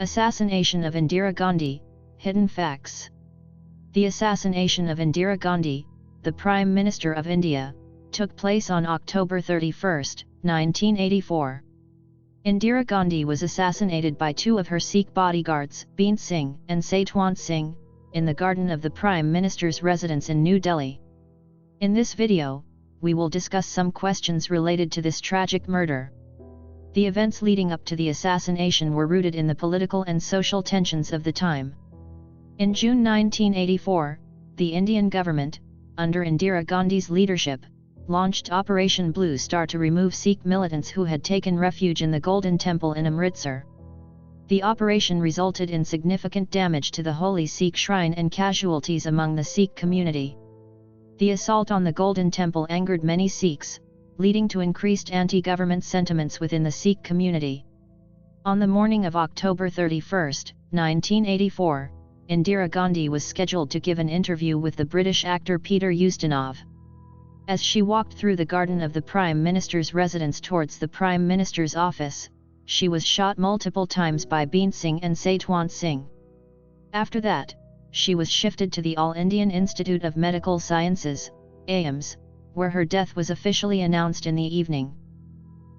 Assassination of Indira Gandhi, Hidden Facts. The assassination of Indira Gandhi, the Prime Minister of India, took place on October 31, 1984. Indira Gandhi was assassinated by two of her Sikh bodyguards, Beant Singh and Satwant Singh, in the garden of the Prime Minister's residence in New Delhi. In this video, we will discuss some questions related to this tragic murder. The events leading up to the assassination were rooted in the political and social tensions of the time. In June 1984, the Indian government, under Indira Gandhi's leadership, launched Operation Blue Star to remove Sikh militants who had taken refuge in the Golden Temple in Amritsar. The operation resulted in significant damage to the Holy Sikh shrine and casualties among the Sikh community. The assault on the Golden Temple angered many Sikhs, leading to increased anti-government sentiments within the Sikh community. On the morning of October 31, 1984, Indira Gandhi was scheduled to give an interview with the British actor Peter Ustinov. As she walked through the garden of the Prime Minister's residence towards the Prime Minister's office, she was shot multiple times by Beant Singh and Satwant Singh. After that, she was shifted to the All Indian Institute of Medical Sciences, AIIMS, where her death was officially announced in the evening.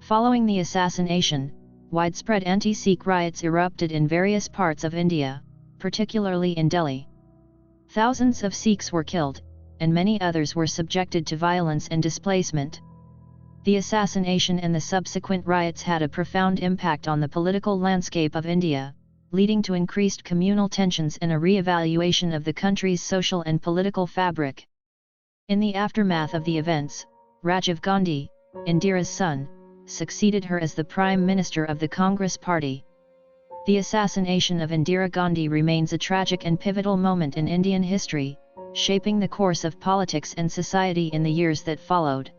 Following the assassination, widespread anti-Sikh riots erupted in various parts of India, particularly in Delhi. Thousands of Sikhs were killed, and many others were subjected to violence and displacement. The assassination and the subsequent riots had a profound impact on the political landscape of India, leading to increased communal tensions and a re-evaluation of the country's social and political fabric. In the aftermath of the events, Rajiv Gandhi, Indira's son, succeeded her as the Prime Minister of the Congress Party. The assassination of Indira Gandhi remains a tragic and pivotal moment in Indian history, shaping the course of politics and society in the years that followed.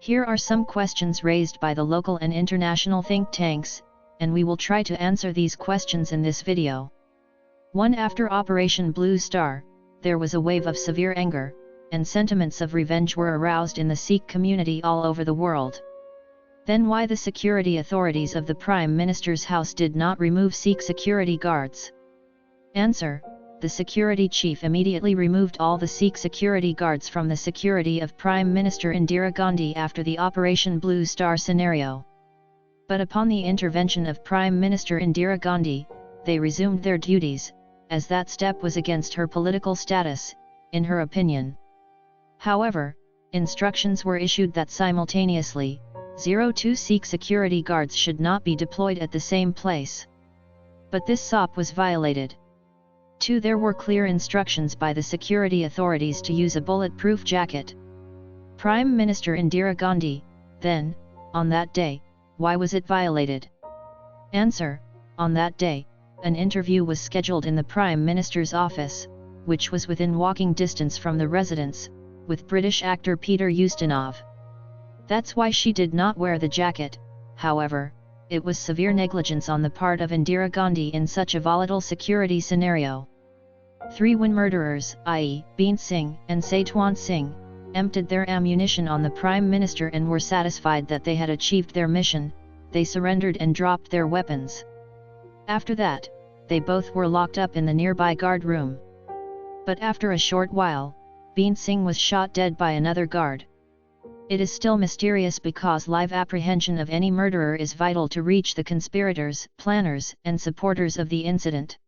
Here are some questions raised by the local and international think tanks, and we will try to answer these questions in this video. 1. After Operation Blue Star, there was a wave of severe anger, and sentiments of revenge were aroused in the Sikh community all over the world. Then why the security authorities of the Prime Minister's house did not remove Sikh security guards? Answer: the security chief immediately removed all the Sikh security guards from the security of Prime Minister Indira Gandhi after the Operation Blue Star scenario. But upon the intervention of Prime Minister Indira Gandhi, they resumed their duties, as that step was against her political status, in her opinion. However, instructions were issued that simultaneously, 2 Sikh security guards should not be deployed at the same place. But this SOP was violated. 2. There were clear instructions by the security authorities to use a bulletproof jacket. Prime Minister Indira Gandhi, then, on that day, why was it violated? Answer: on that day, an interview was scheduled in the Prime Minister's office, which was within walking distance from the residence, with British actor Peter Ustinov. That's why she did not wear the jacket. However, it was severe negligence on the part of Indira Gandhi in such a volatile security scenario. 3. When murderers, i.e., Beant Singh and Satwant Singh, emptied their ammunition on the Prime Minister and were satisfied that they had achieved their mission, they surrendered and dropped their weapons. After that, they both were locked up in the nearby guard room. But after a short while, Beant Singh was shot dead by another guard. It is still mysterious because live apprehension of any murderer is vital to reach the conspirators, planners, and supporters of the incident.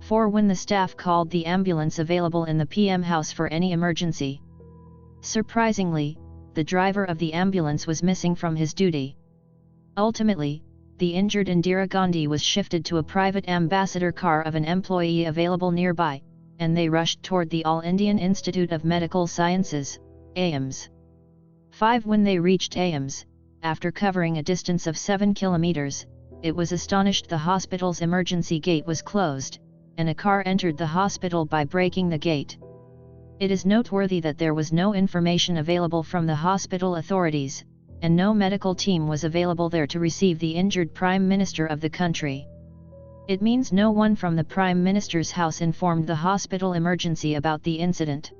4. When the staff called the ambulance available in the PM house for any emergency. Surprisingly, the driver of the ambulance was missing from his duty. Ultimately, the injured Indira Gandhi was shifted to a private ambassador car of an employee available nearby, and they rushed toward the All Indian Institute of Medical Sciences, AIIMS. 5. When they reached AIIMS, after covering a distance of 7 kilometers, it was astonished the hospital's emergency gate was closed, and a car entered the hospital by breaking the gate. It is noteworthy that there was no information available from the hospital authorities, and no medical team was available there to receive the injured Prime Minister of the country. It means no one from the Prime Minister's house informed the hospital emergency about the incident.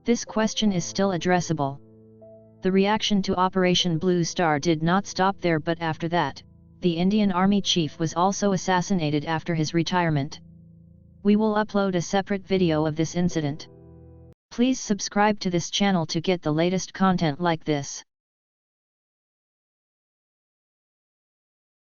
This question is still addressable. The reaction to Operation Blue Star did not stop there, but after that, the Indian Army chief, was also assassinated after his retirement. We will upload a separate video of this incident. Please subscribe to this channel to get the latest content like this.